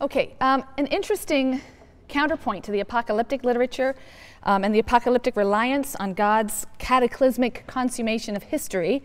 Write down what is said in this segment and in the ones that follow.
Okay, an interesting counterpoint to the apocalyptic literature and the apocalyptic reliance on God's cataclysmic consummation of history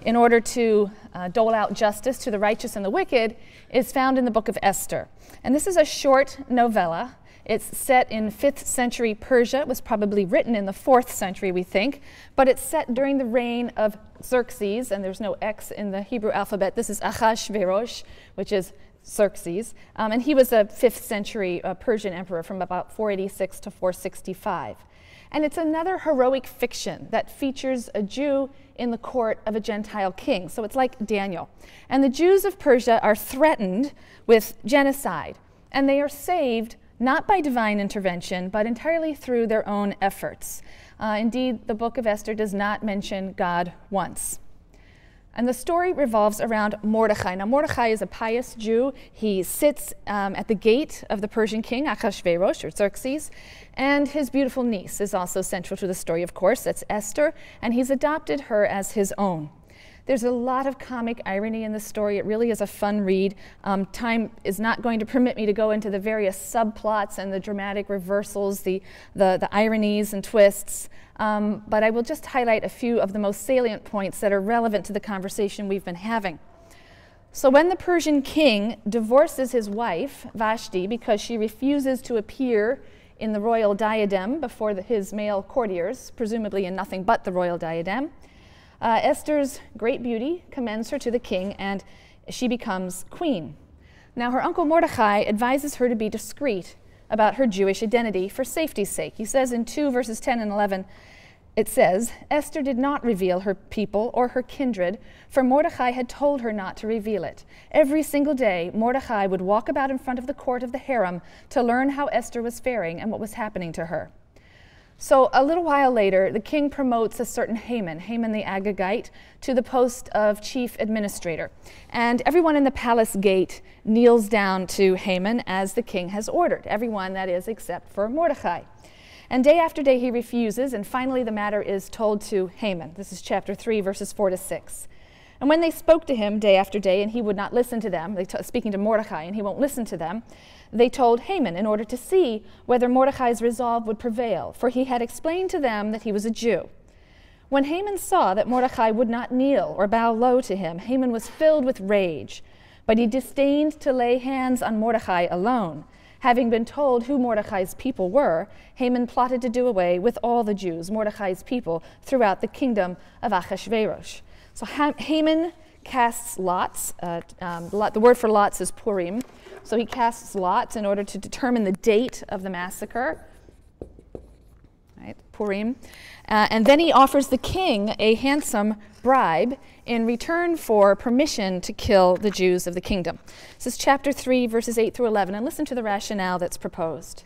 in order to dole out justice to the righteous and the wicked is found in the Book of Esther. And this is a short novella. It's set in 5th century Persia. It was probably written in the 4th century, we think, but it's set during the reign of Xerxes, and there's no X in the Hebrew alphabet. This is Ahasuerus, which is Xerxes, and he was a 5th century Persian emperor from about 486 to 465. And it's another heroic fiction that features a Jew in the court of a Gentile king. So it's like Daniel. And the Jews of Persia are threatened with genocide, and they are saved not by divine intervention, but entirely through their own efforts. Indeed, the Book of Esther does not mention God once. And the story revolves around Mordecai. Now, Mordecai is a pious Jew. He sits at the gate of the Persian king, Ahasuerus, or Xerxes, and his beautiful niece is also central to the story, of course. That's Esther, and he's adopted her as his own. There's a lot of comic irony in the story. It really is a fun read. Time is not going to permit me to go into the various subplots and the dramatic reversals, the ironies and twists, but I will just highlight a few of the most salient points that are relevant to the conversation we've been having. So when the Persian king divorces his wife, Vashti, because she refuses to appear in the royal diadem before his male courtiers, presumably in nothing but the royal diadem, Esther's great beauty commends her to the king, and she becomes queen. Now, her uncle Mordecai advises her to be discreet about her Jewish identity for safety's sake. He says in 2 verses 10 and 11, it says, Esther did not reveal her people or her kindred, for Mordecai had told her not to reveal it. Every single day, Mordecai would walk about in front of the court of the harem to learn how Esther was faring and what was happening to her. So a little while later, the king promotes a certain Haman the Agagite, to the post of chief administrator. And everyone in the palace gate kneels down to Haman as the king has ordered. Everyone, that is, except for Mordecai. And day after day he refuses, and finally the matter is told to Haman. This is chapter 3, verses 4 to 6. And when they spoke to him day after day, and he would not listen to them, speaking to Mordecai, and he won't listen to them, they told Haman in order to see whether Mordecai's resolve would prevail, for he had explained to them that he was a Jew. When Haman saw that Mordecai would not kneel or bow low to him, Haman was filled with rage, but he disdained to lay hands on Mordecai alone. Having been told who Mordecai's people were, Haman plotted to do away with all the Jews, Mordecai's people, throughout the kingdom of Ahasuerus. So Haman casts lots. The word for lots is Purim. So he casts lots in order to determine the date of the massacre, right, Purim. And then he offers the king a handsome bribe in return for permission to kill the Jews of the kingdom. This is chapter 3, verses 8 through 11, and listen to the rationale that's proposed.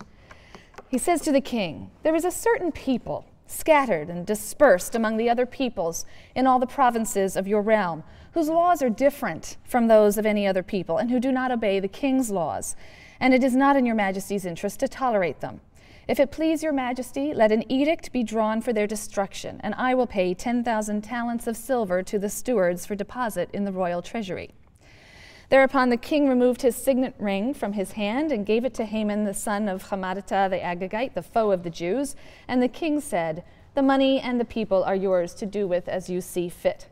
He says to the king, "There is a certain people scattered and dispersed among the other peoples in all the provinces of your realm, whose laws are different from those of any other people, and who do not obey the king's laws, and it is not in your majesty's interest to tolerate them. If it please your majesty, let an edict be drawn for their destruction, and I will pay 10,000 talents of silver to the stewards for deposit in the royal treasury." Thereupon the king removed his signet ring from his hand and gave it to Haman, the son of Hammedatha the Agagite, the foe of the Jews. And the king said, "The money and the people are yours to do with as you see fit."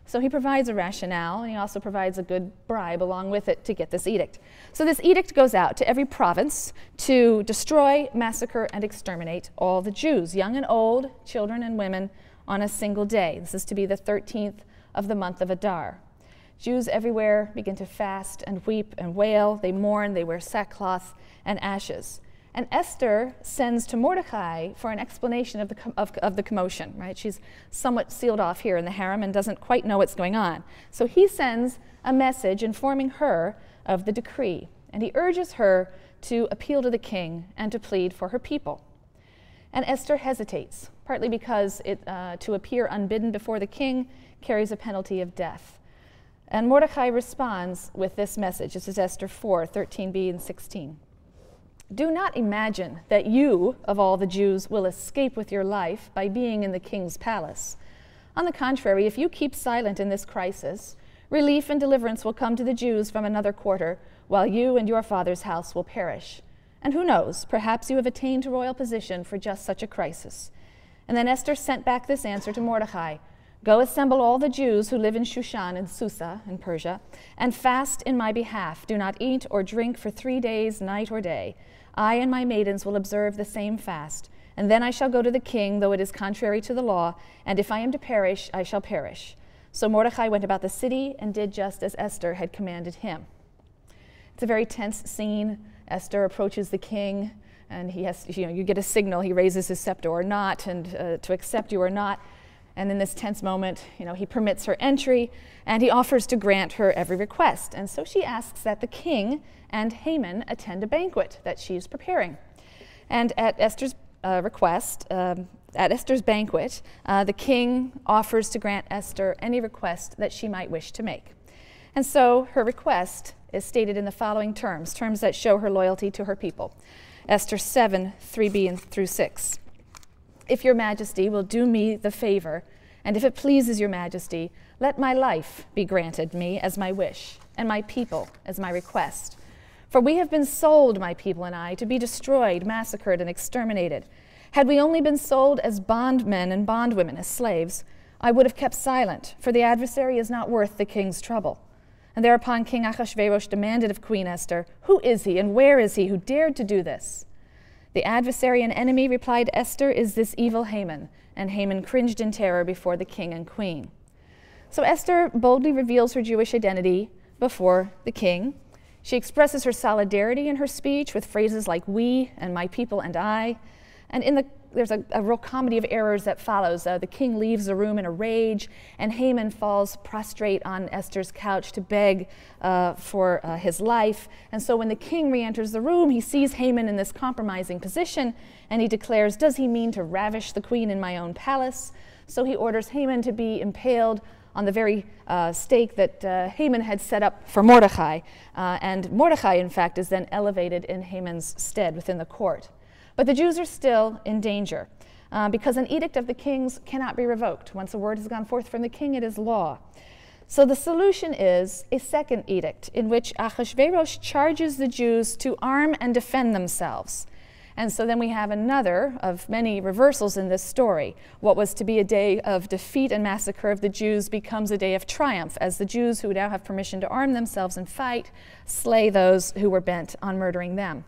So he provides a rationale, and he also provides a good bribe along with it to get this edict. So this edict goes out to every province to destroy, massacre, and exterminate all the Jews, young and old, children and women, on a single day. This is to be the 13th of the month of Adar. Jews everywhere begin to fast and weep and wail. They mourn, they wear sackcloth and ashes. And Esther sends to Mordecai for an explanation of the commotion, right? She's somewhat sealed off here in the harem and doesn't quite know what's going on. So he sends a message informing her of the decree, and he urges her to appeal to the king and to plead for her people. And Esther hesitates, partly because to appear unbidden before the king carries a penalty of death. And Mordecai responds with this message. This is Esther 4, 13b and 16. "Do not imagine that you, of all the Jews, will escape with your life by being in the king's palace. On the contrary, if you keep silent in this crisis, relief and deliverance will come to the Jews from another quarter, while you and your father's house will perish. And who knows, perhaps you have attained to royal position for just such a crisis." And then Esther sent back this answer to Mordecai: "Go assemble all the Jews who live in Shushan and Susa in Persia, and fast in my behalf. Do not eat or drink for 3 days, night or day. I and my maidens will observe the same fast. And then I shall go to the king, though it is contrary to the law, and if I am to perish, I shall perish." So Mordecai went about the city and did just as Esther had commanded him. It's a very tense scene. Esther approaches the king, and he has, you get a signal. He raises his scepter or not, and to accept you or not. And in this tense moment, he permits her entry, and he offers to grant her every request. And so she asks that the king and Haman attend a banquet that she's preparing. And at Esther's request, at Esther's banquet, the king offers to grant Esther any request that she might wish to make. And so her request is stated in the following terms that show her loyalty to her people. Esther 7, 3b and through 6. "If your majesty will do me the favor, and if it pleases your majesty, let my life be granted me as my wish, and my people as my request. For we have been sold, my people and I, to be destroyed, massacred, and exterminated. Had we only been sold as bondmen and bondwomen, as slaves, I would have kept silent, for the adversary is not worth the king's trouble." And thereupon King Ahasuerus demanded of Queen Esther, "Who is he and where is he who dared to do this?" "The adversary and enemy," replied Esther, "is this evil Haman." And Haman cringed in terror before the king and queen. So Esther boldly reveals her Jewish identity before the king. She expresses her solidarity in her speech with phrases like "we" and "my people" and "I." And there's a real comedy of errors that follows. The king leaves the room in a rage, and Haman falls prostrate on Esther's couch to beg for his life. And so when the king re-enters the room, he sees Haman in this compromising position, and he declares, "Does he mean to ravish the queen in my own palace?" So he orders Haman to be impaled on the very stake that Haman had set up for Mordecai. And Mordecai, in fact, is then elevated in Haman's stead within the court. But the Jews are still in danger because an edict of the king's cannot be revoked. Once a word has gone forth from the king, it is law. So the solution is a second edict in which Ahasuerus charges the Jews to arm and defend themselves. And so then we have another of many reversals in this story. What was to be a day of defeat and massacre of the Jews becomes a day of triumph, as the Jews, who now have permission to arm themselves and fight, slay those who were bent on murdering them.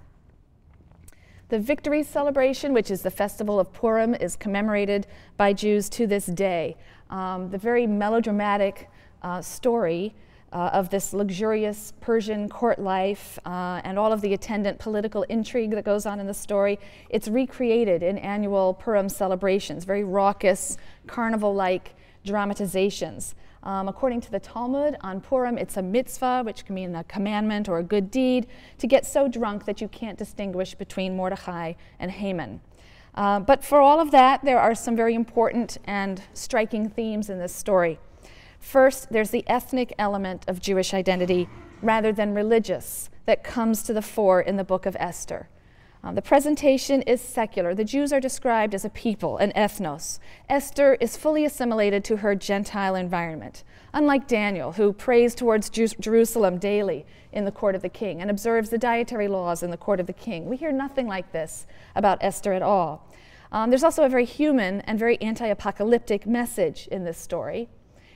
The victory celebration, which is the festival of Purim, is commemorated by Jews to this day. The very melodramatic story of this luxurious Persian court life and all of the attendant political intrigue that goes on in the story, it's recreated in annual Purim celebrations, very raucous, carnival-like dramatizations. According to the Talmud, on Purim, it's a mitzvah, which can mean a commandment or a good deed, to get so drunk that you can't distinguish between Mordecai and Haman. But for all of that, there are some very important and striking themes in this story. First, there's the ethnic element of Jewish identity rather than religious that comes to the fore in the Book of Esther. The presentation is secular. The Jews are described as a people, an ethnos. Esther is fully assimilated to her Gentile environment, unlike Daniel, who prays towards Jerusalem daily in the court of the king and observes the dietary laws in the court of the king. We hear nothing like this about Esther at all. There's also a very human and very anti-apocalyptic message in this story.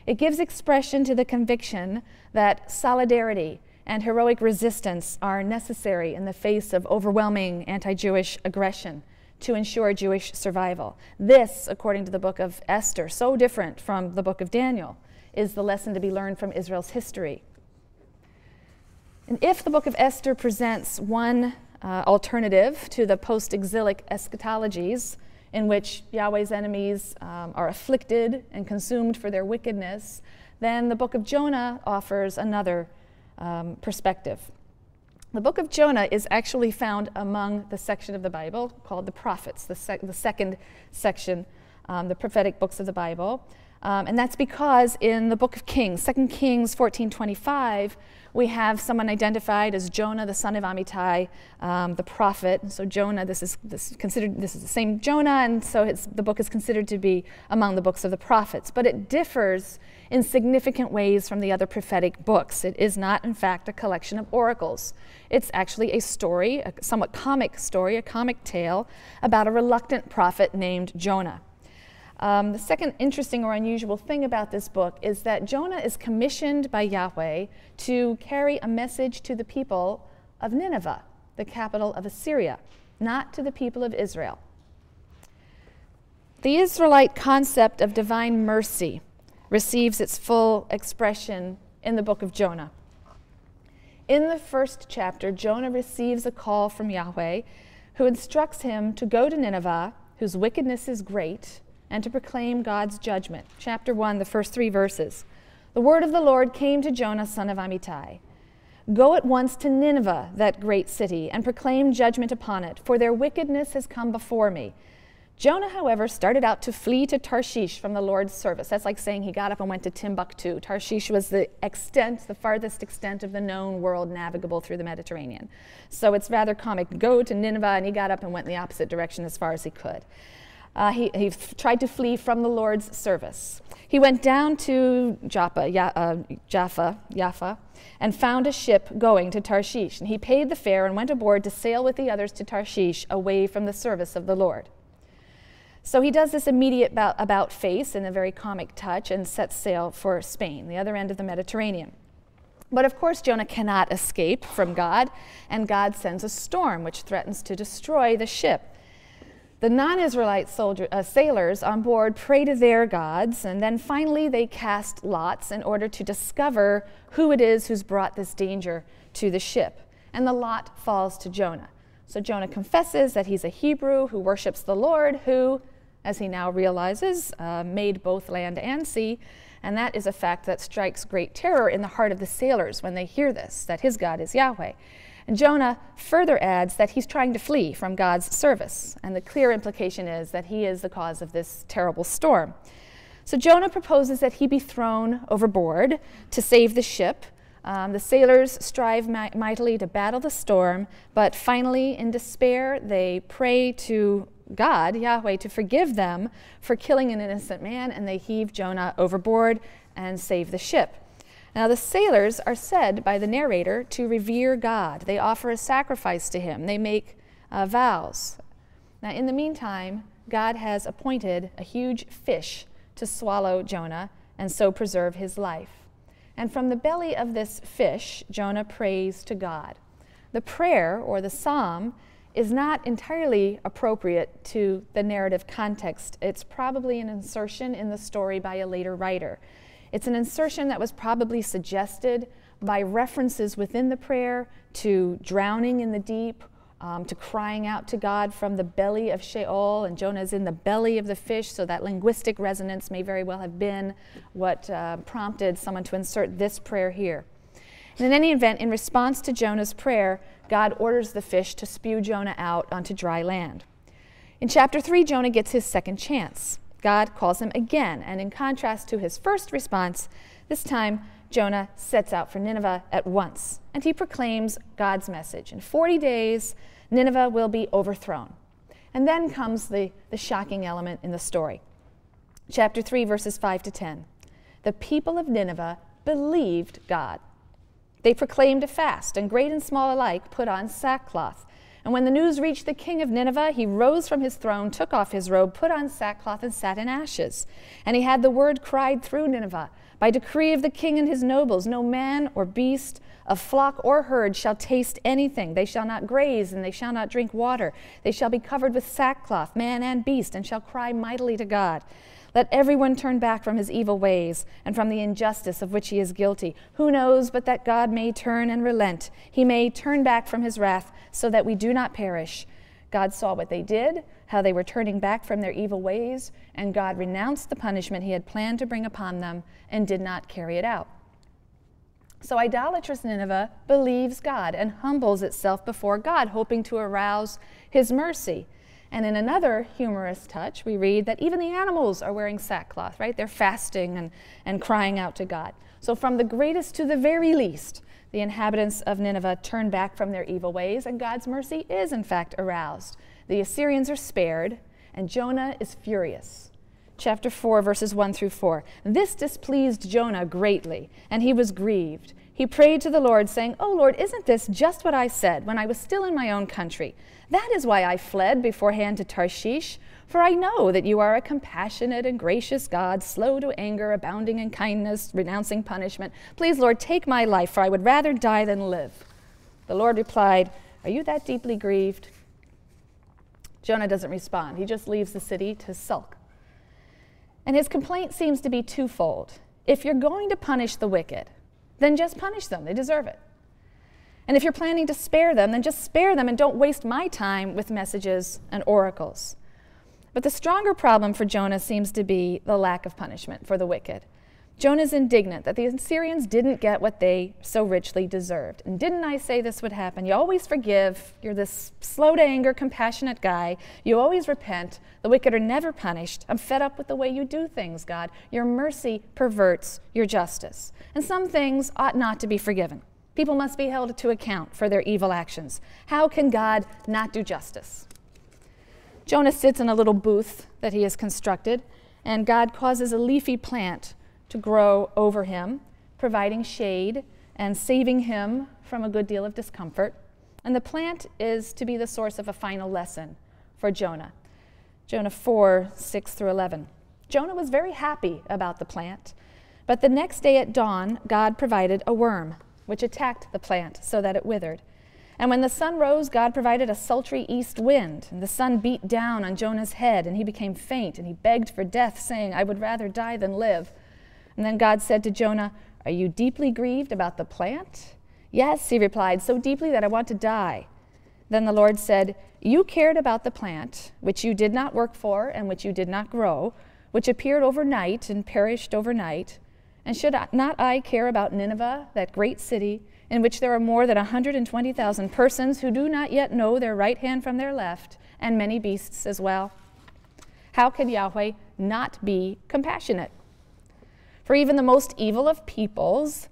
It gives expression to the conviction that solidarity and heroic resistance are necessary in the face of overwhelming anti-Jewish aggression to ensure Jewish survival. This, according to the Book of Esther, so different from the Book of Daniel, is the lesson to be learned from Israel's history. And if the Book of Esther presents one alternative to the post-exilic eschatologies in which Yahweh's enemies are afflicted and consumed for their wickedness, then the Book of Jonah offers another perspective. The Book of Jonah is actually found among the section of the Bible called the prophets, the second section, the prophetic books of the Bible. And that's because in the Book of Kings, 2 Kings 14:25, we have someone identified as Jonah, the son of Amittai, the prophet. And so Jonah, this is the same Jonah, and so the book is considered to be among the books of the prophets. But it differs in significant ways from the other prophetic books. It is not, in fact, a collection of oracles. It's actually a story, a somewhat comic story, a comic tale about a reluctant prophet named Jonah. The second interesting or unusual thing about this book is that Jonah is commissioned by Yahweh to carry a message to the people of Nineveh, the capital of Assyria, not to the people of Israel. The Israelite concept of divine mercy receives its full expression in the book of Jonah. In the first chapter, Jonah receives a call from Yahweh, who instructs him to go to Nineveh, whose wickedness is great, and to proclaim God's judgment. Chapter 1, the first 3 verses. The word of the Lord came to Jonah, son of Amittai. Go at once to Nineveh, that great city, and proclaim judgment upon it, for their wickedness has come before me. Jonah, however, started out to flee to Tarshish from the Lord's service. That's like saying he got up and went to Timbuktu. Tarshish was the farthest extent of the known world navigable through the Mediterranean. So it's rather comic. Go to Nineveh, and he got up and went in the opposite direction as far as he could. He tried to flee from the Lord's service. He went down to Jaffa, and found a ship going to Tarshish. And he paid the fare and went aboard to sail with the others to Tarshish, away from the service of the Lord. So he does this immediate about face in a very comic touch and sets sail for Spain, the other end of the Mediterranean. But of course, Jonah cannot escape from God, and God sends a storm which threatens to destroy the ship. The non-Israelite sailors on board pray to their gods, and then finally they cast lots in order to discover who it is who's brought this danger to the ship. And the lot falls to Jonah. So Jonah confesses that he's a Hebrew who worships the Lord, who, as he now realizes, made both land and sea. And that is a fact that strikes great terror in the heart of the sailors when they hear this, that his God is Yahweh. And Jonah further adds that he's trying to flee from God's service, and the clear implication is that he is the cause of this terrible storm. So Jonah proposes that he be thrown overboard to save the ship. The sailors strive mightily to battle the storm, but finally, in despair, they pray to God, Yahweh, to forgive them for killing an innocent man, and they heave Jonah overboard and save the ship. Now, the sailors are said by the narrator to revere God. They offer a sacrifice to him. They make vows. Now, in the meantime, God has appointed a huge fish to swallow Jonah and so preserve his life. And from the belly of this fish, Jonah prays to God. The prayer, or the psalm, is not entirely appropriate to the narrative context. It's probably an insertion in the story by a later writer. It's an insertion that was probably suggested by references within the prayer to drowning in the deep, to crying out to God from the belly of Sheol, and Jonah is in the belly of the fish, so that linguistic resonance may very well have been what prompted someone to insert this prayer here. And in any event, in response to Jonah's prayer, God orders the fish to spew Jonah out onto dry land. In chapter 3, Jonah gets his second chance. God calls him again, and in contrast to his first response, this time Jonah sets out for Nineveh at once, and he proclaims God's message. In 40 days, Nineveh will be overthrown. And then comes the shocking element in the story. Chapter 3, verses 5 to 10. The people of Nineveh believed God. They proclaimed a fast, and great and small alike put on sackcloth. And when the news reached the king of Nineveh, he rose from his throne, took off his robe, put on sackcloth, and sat in ashes. And he had the word cried through Nineveh, by decree of the king and his nobles, no man or beast of flock or herd shall taste anything. They shall not graze, and they shall not drink water. They shall be covered with sackcloth, man and beast, and shall cry mightily to God. Let everyone turn back from his evil ways and from the injustice of which he is guilty. Who knows but that God may turn and relent? He may turn back from his wrath so that we do not perish. God saw what they did, how they were turning back from their evil ways, and God renounced the punishment he had planned to bring upon them and did not carry it out. So idolatrous Nineveh believes God and humbles itself before God, hoping to arouse his mercy. And in another humorous touch, we read that even the animals are wearing sackcloth, right? They're fasting and crying out to God. So from the greatest to the very least, the inhabitants of Nineveh turn back from their evil ways, and God's mercy is in fact aroused. The Assyrians are spared, and Jonah is furious. Chapter 4, verses 1 through 4. This displeased Jonah greatly, and he was grieved. He prayed to the Lord, saying, "O Lord, isn't this just what I said when I was still in my own country? That is why I fled beforehand to Tarshish, for I know that you are a compassionate and gracious God, slow to anger, abounding in kindness, renouncing punishment. Please, Lord, take my life, for I would rather die than live." The Lord replied, "Are you that deeply grieved?" Jonah doesn't respond. He just leaves the city to sulk. And his complaint seems to be twofold. If you're going to punish the wicked, then just punish them. They deserve it. And if you're planning to spare them, then just spare them and don't waste my time with messages and oracles. But the stronger problem for Jonah seems to be the lack of punishment for the wicked. Jonah's indignant that the Assyrians didn't get what they so richly deserved. And didn't I say this would happen? You always forgive. You're this slow to anger, compassionate guy. You always repent. The wicked are never punished. I'm fed up with the way you do things, God. Your mercy perverts your justice. And some things ought not to be forgiven. People must be held to account for their evil actions. How can God not do justice? Jonah sits in a little booth that he has constructed, and God causes a leafy plant to grow over him, providing shade and saving him from a good deal of discomfort. And the plant is to be the source of a final lesson for Jonah. Jonah 4, 6 through 11. Jonah was very happy about the plant, but the next day at dawn, God provided a worm, which attacked the plant so that it withered. And when the sun rose, God provided a sultry east wind, and the sun beat down on Jonah's head, and he became faint, and he begged for death, saying, "I would rather die than live." And then God said to Jonah, "Are you deeply grieved about the plant?" "Yes," he replied, "so deeply that I want to die." Then the Lord said, "You cared about the plant, which you did not work for and which you did not grow, which appeared overnight and perished overnight. And should not I care about Nineveh, that great city, in which there are more than 120,000 persons who do not yet know their right hand from their left, and many beasts as well? How can Yahweh not be compassionate? For even the most evil of peoples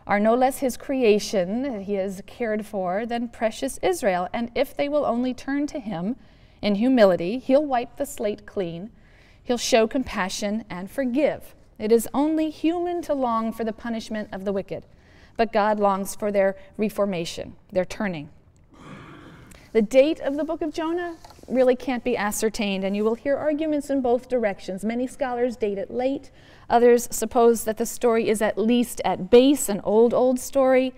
are no less his creation that he has cared for than precious Israel. And if they will only turn to him in humility, he'll wipe the slate clean. He'll show compassion and forgive. It is only human to long for the punishment of the wicked, but God longs for their reformation, their turning. The date of the book of Jonah really can't be ascertained, and you will hear arguments in both directions. Many scholars date it late. Others suppose that the story is at least at base an old story.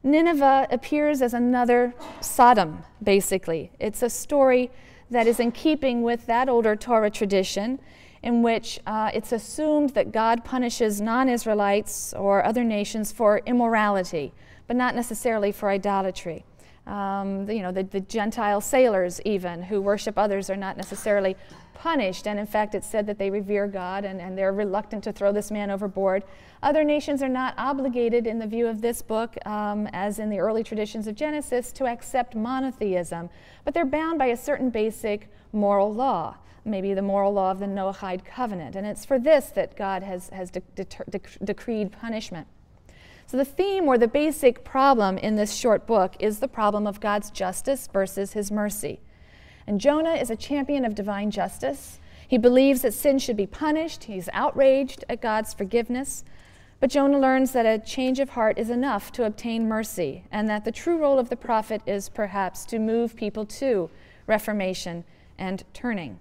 Nineveh appears as another Sodom, basically. It's a story that is in keeping with that older Torah tradition in which it's assumed that God punishes non-Israelites or other nations for immorality, but not necessarily for idolatry. The Gentile sailors even who worship others are not necessarily punished, and in fact it's said that they revere God and they're reluctant to throw this man overboard. Other nations are not obligated in the view of this book, as in the early traditions of Genesis, to accept monotheism, but they're bound by a certain basic moral law, maybe the moral law of the Noahide covenant, and it's for this that God has decreed punishment. So the theme or the basic problem in this short book is the problem of God's justice versus his mercy. And Jonah is a champion of divine justice. He believes that sin should be punished. He's outraged at God's forgiveness. But Jonah learns that a change of heart is enough to obtain mercy, and that the true role of the prophet is perhaps to move people to reformation and turning.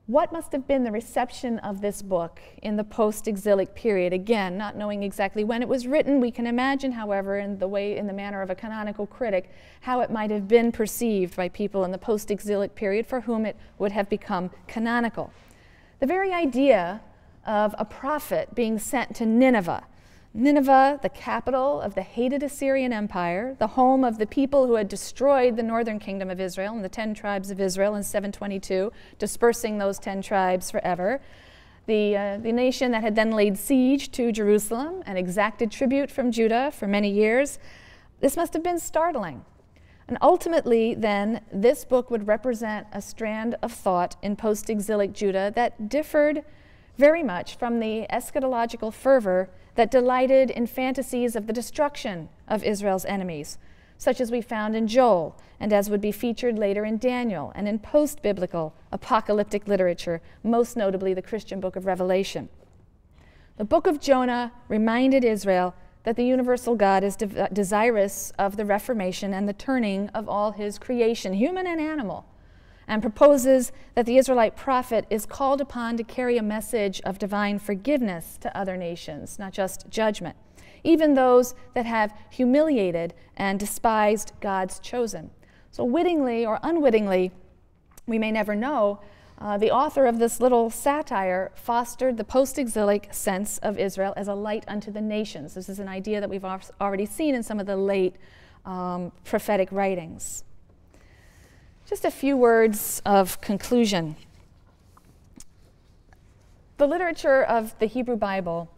What must have been the reception of this book in the post-exilic period? Again, not knowing exactly when it was written, we can imagine, however, in the manner of a canonical critic, how it might have been perceived by people in the post-exilic period for whom it would have become canonical. The very idea of a prophet being sent to Nineveh, the capital of the hated Assyrian Empire, the home of the people who had destroyed the northern kingdom of Israel and the 10 tribes of Israel in 722, dispersing those 10 tribes forever. The nation that had then laid siege to Jerusalem and exacted tribute from Judah for many years. This must have been startling. And ultimately, then, this book would represent a strand of thought in post-exilic Judah that differed very much from the eschatological fervor that delighted in fantasies of the destruction of Israel's enemies, such as we found in Joel, and as would be featured later in Daniel, and in post-biblical apocalyptic literature, most notably the Christian book of Revelation. The Book of Jonah reminded Israel that the universal God is desirous of the reformation and the turning of all his creation, human and animal, and proposes that the Israelite prophet is called upon to carry a message of divine forgiveness to other nations, not just judgment, even those that have humiliated and despised God's chosen. So wittingly or unwittingly, we may never know, the author of this little satire fostered the post-exilic sense of Israel as a light unto the nations. This is an idea that we've already seen in some of the late prophetic writings. Just a few words of conclusion. The literature of the Hebrew Bible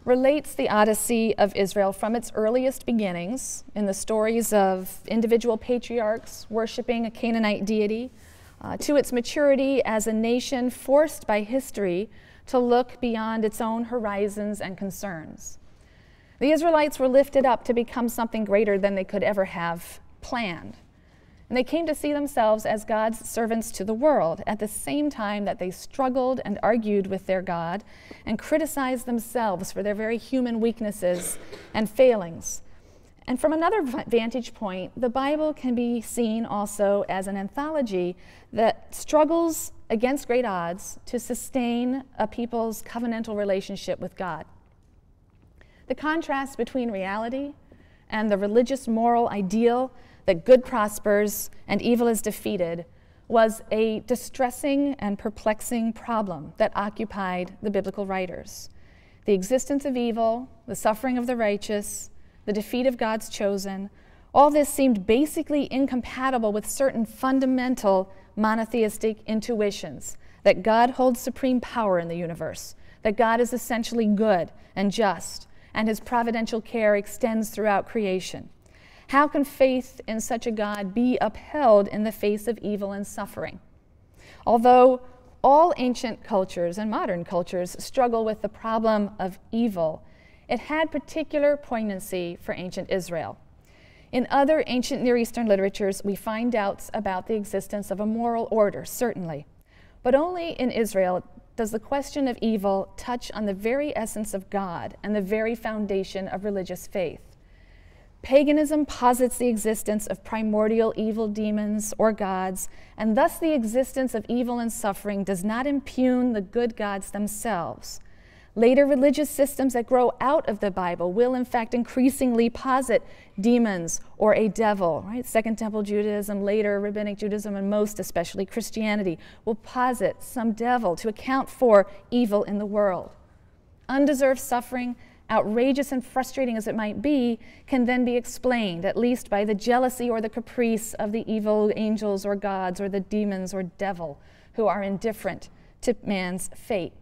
relates the Odyssey of Israel from its earliest beginnings in the stories of individual patriarchs worshiping a Canaanite deity, to its maturity as a nation forced by history to look beyond its own horizons and concerns. The Israelites were lifted up to become something greater than they could ever have planned. And they came to see themselves as God's servants to the world at the same time that they struggled and argued with their God and criticized themselves for their very human weaknesses and failings. And from another vantage point, the Bible can be seen also as an anthology that struggles against great odds to sustain a people's covenantal relationship with God. The contrast between reality and the religious moral ideal that good prospers and evil is defeated was a distressing and perplexing problem that occupied the biblical writers. The existence of evil, the suffering of the righteous, the defeat of God's chosen, all this seemed basically incompatible with certain fundamental monotheistic intuitions that God holds supreme power in the universe, that God is essentially good and just, and his providential care extends throughout creation. How can faith in such a God be upheld in the face of evil and suffering? Although all ancient cultures and modern cultures struggle with the problem of evil, it had particular poignancy for ancient Israel. In other ancient Near Eastern literatures, we find doubts about the existence of a moral order, certainly. But only in Israel does the question of evil touch on the very essence of God and the very foundation of religious faith. Paganism posits the existence of primordial evil demons or gods, and thus the existence of evil and suffering does not impugn the good gods themselves. Later religious systems that grow out of the Bible will, in fact, increasingly posit demons or a devil, right? Second Temple Judaism, later Rabbinic Judaism, and most especially Christianity will posit some devil to account for evil in the world. Undeserved suffering, outrageous and frustrating as it might be, can then be explained, at least by the jealousy or the caprice of the evil angels or gods or the demons or devil who are indifferent to man's fate.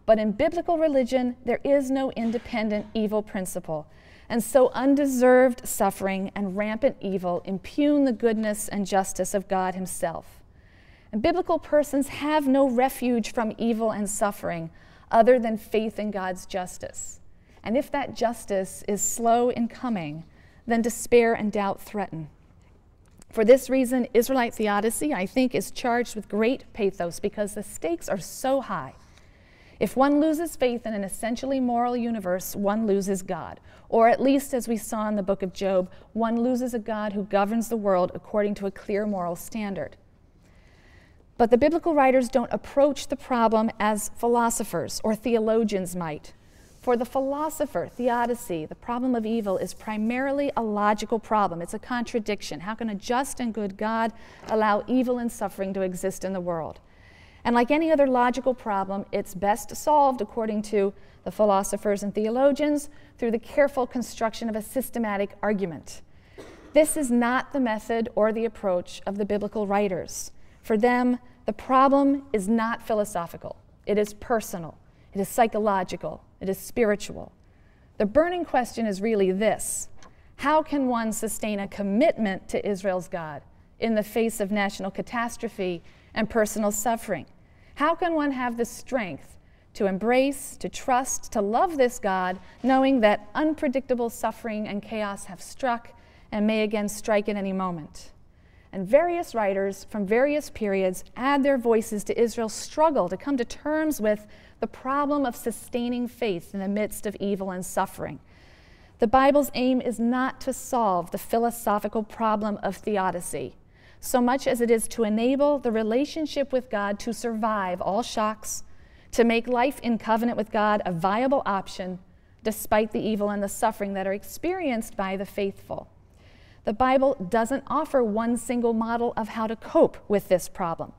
But in biblical religion, there is no independent evil principle, and so undeserved suffering and rampant evil impugn the goodness and justice of God himself. And biblical persons have no refuge from evil and suffering other than faith in God's justice. And if that justice is slow in coming, then despair and doubt threaten. For this reason, Israelite theodicy, I think, is charged with great pathos because the stakes are so high. If one loses faith in an essentially moral universe, one loses God. Or at least, as we saw in the book of Job, one loses a God who governs the world according to a clear moral standard. But the biblical writers don't approach the problem as philosophers or theologians might. For the philosopher, theodicy, the problem of evil is primarily a logical problem. It's a contradiction. How can a just and good God allow evil and suffering to exist in the world? And like any other logical problem, it's best solved, according to the philosophers and theologians, through the careful construction of a systematic argument. This is not the method or the approach of the biblical writers. For them, the problem is not philosophical. It is personal. It is psychological. It is spiritual. The burning question is really this: How can one sustain a commitment to Israel's God in the face of national catastrophe and personal suffering? How can one have the strength to embrace, to trust, to love this God, knowing that unpredictable suffering and chaos have struck and may again strike at any moment? And various writers from various periods add their voices to Israel's struggle to come to terms with the problem of sustaining faith in the midst of evil and suffering. The Bible's aim is not to solve the philosophical problem of theodicy, so much as it is to enable the relationship with God to survive all shocks, to make life in covenant with God a viable option despite the evil and the suffering that are experienced by the faithful. The Bible doesn't offer one single model of how to cope with this problem.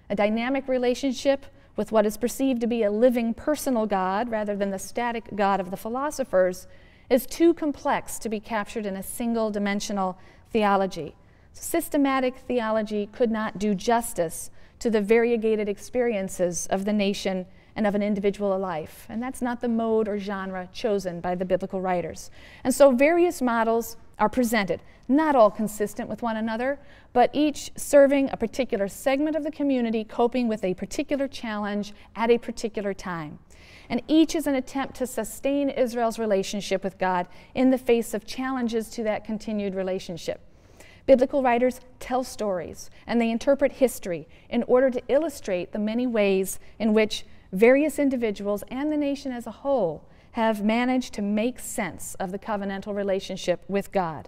A dynamic relationship with what is perceived to be a living personal God rather than the static God of the philosophers is too complex to be captured in a single-dimensional theology. Systematic theology could not do justice to the variegated experiences of the nation and of an individual life. And that's not the mode or genre chosen by the biblical writers. And so various models are presented, not all consistent with one another, but each serving a particular segment of the community coping with a particular challenge at a particular time. And each is an attempt to sustain Israel's relationship with God in the face of challenges to that continued relationship. Biblical writers tell stories and they interpret history in order to illustrate the many ways in which various individuals and the nation as a whole have managed to make sense of the covenantal relationship with God.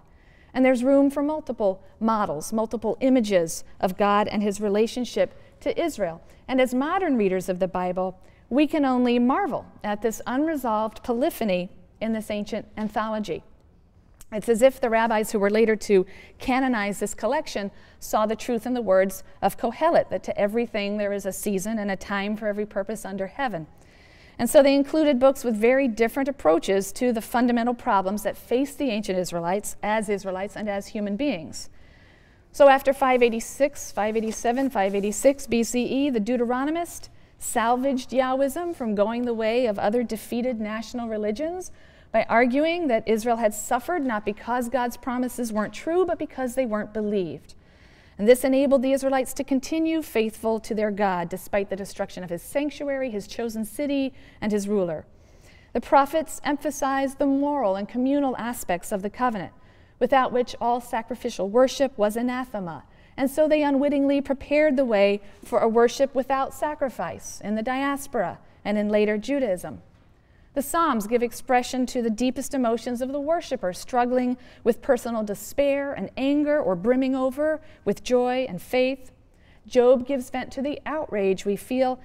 And there's room for multiple models, multiple images of God and his relationship to Israel. And as modern readers of the Bible, we can only marvel at this unresolved polyphony in this ancient anthology. It's as if the rabbis who were later to canonize this collection saw the truth in the words of Kohelet, that to everything there is a season and a time for every purpose under heaven. And so they included books with very different approaches to the fundamental problems that faced the ancient Israelites and as human beings. So after 586, 587, 586 BCE, the Deuteronomist salvaged Yahwism from going the way of other defeated national religions by arguing that Israel had suffered not because God's promises weren't true, but because they weren't believed. And this enabled the Israelites to continue faithful to their God despite the destruction of his sanctuary, his chosen city, and his ruler. The prophets emphasized the moral and communal aspects of the covenant, without which all sacrificial worship was anathema. And so they unwittingly prepared the way for a worship without sacrifice in the diaspora and in later Judaism. The Psalms give expression to the deepest emotions of the worshiper, struggling with personal despair and anger or brimming over with joy and faith. Job gives vent to the outrage we feel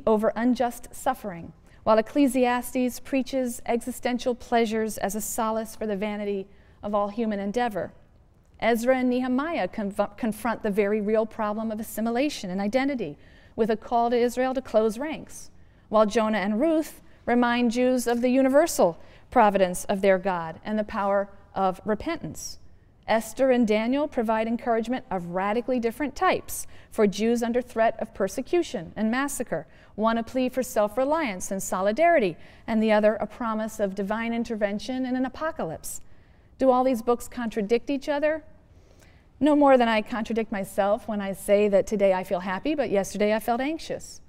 over unjust suffering, while Ecclesiastes preaches existential pleasures as a solace for the vanity of all human endeavor. Ezra and Nehemiah confront the very real problem of assimilation and identity with a call to Israel to close ranks, while Jonah and Ruth remind Jews of the universal providence of their God and the power of repentance. Esther and Daniel provide encouragement of radically different types for Jews under threat of persecution and massacre, one a plea for self-reliance and solidarity, and the other a promise of divine intervention in an apocalypse. Do all these books contradict each other? No more than I contradict myself when I say that today I feel happy, but yesterday I felt anxious.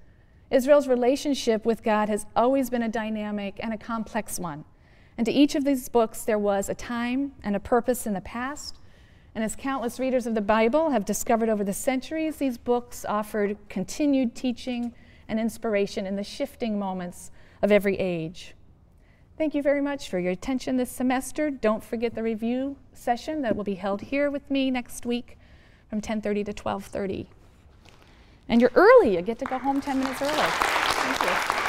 Israel's relationship with God has always been a dynamic and a complex one. And to each of these books, there was a time and a purpose in the past. And as countless readers of the Bible have discovered over the centuries, these books offered continued teaching and inspiration in the shifting moments of every age. Thank you very much for your attention this semester. Don't forget the review session that will be held here with me next week from 10:30 to 12:30. And you're early. You get to go home 10 minutes early. Thank you.